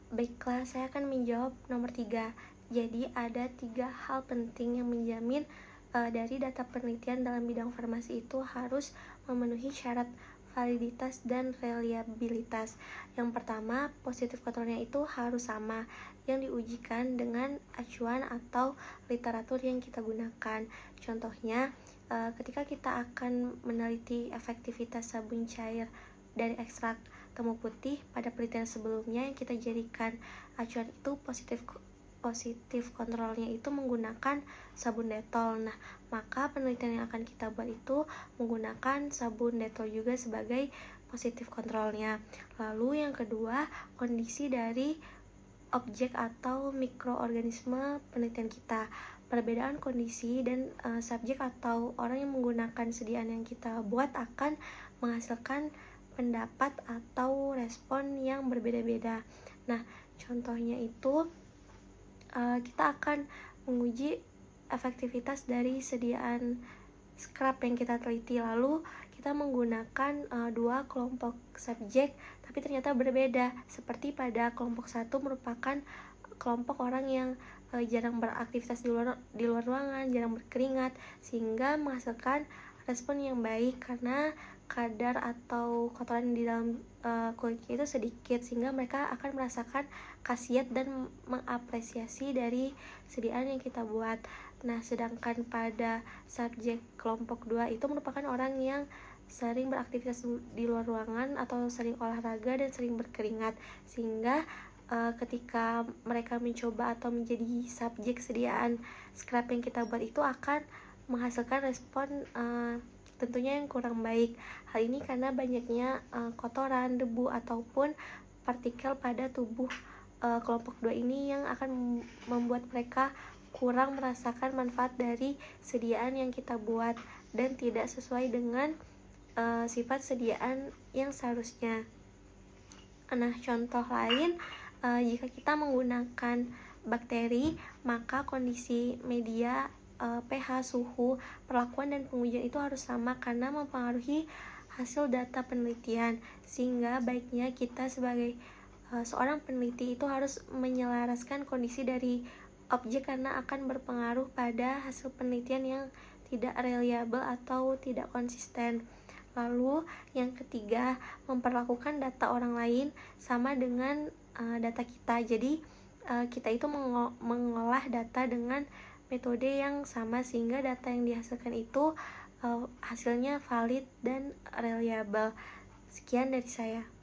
Baiklah, saya akan menjawab nomor 3. Jadi, ada 3 hal penting yang menjamin dari data penelitian dalam bidang farmasi itu harus memenuhi syarat validitas dan reliabilitas. Yang pertama, positif kontrolnya itu harus sama, yang diujikan dengan acuan atau literatur yang kita gunakan. Contohnya, ketika kita akan meneliti efektivitas sabun cair dari ekstrak temu putih pada penelitian sebelumnya yang kita jadikan acuan itu positif kontrolnya itu menggunakan sabun Dettol. Nah, maka penelitian yang akan kita buat itu menggunakan sabun Dettol juga sebagai positif kontrolnya. Lalu yang kedua, kondisi dari objek atau mikroorganisme penelitian kita. Perbedaan kondisi dan subjek atau orang yang menggunakan sediaan yang kita buat akan menghasilkan pendapat atau respon yang berbeda-beda. Nah, contohnya itu kita akan menguji efektivitas dari sediaan scrub yang kita teliti. Lalu kita menggunakan 2 kelompok subjek, tapi ternyata berbeda. Seperti pada kelompok 1 merupakan kelompok orang yang jarang beraktivitas di luar ruangan, jarang berkeringat, sehingga menghasilkan respon yang baik karena kadar atau kotoran di dalam kulitnya itu sedikit, sehingga mereka akan merasakan khasiat dan mengapresiasi dari sediaan yang kita buat. Nah, sedangkan pada subjek kelompok 2 itu merupakan orang yang sering beraktivitas di luar ruangan atau sering olahraga dan sering berkeringat, sehingga ketika mereka mencoba atau menjadi subjek sediaan scrub yang kita buat itu akan menghasilkan respon tentunya yang kurang baik. Hal ini karena banyaknya kotoran, debu, ataupun partikel pada tubuh kelompok 2 ini yang akan membuat mereka kurang merasakan manfaat dari sediaan yang kita buat dan tidak sesuai dengan sifat sediaan yang seharusnya. Nah, contoh lain, jika kita menggunakan bakteri, maka kondisi media, pH, suhu, perlakuan, dan pengujian itu harus sama karena mempengaruhi hasil data penelitian. Sehingga baiknya kita sebagai seorang peneliti itu harus menyelaraskan kondisi dari objek karena akan berpengaruh pada hasil penelitian yang tidak reliable atau tidak konsisten. Lalu yang ketiga, memperlakukan data orang lain sama dengan data kita. Jadi kita itu mengolah data dengan metode yang sama sehingga data yang dihasilkan itu hasilnya valid dan reliable. Sekian dari saya.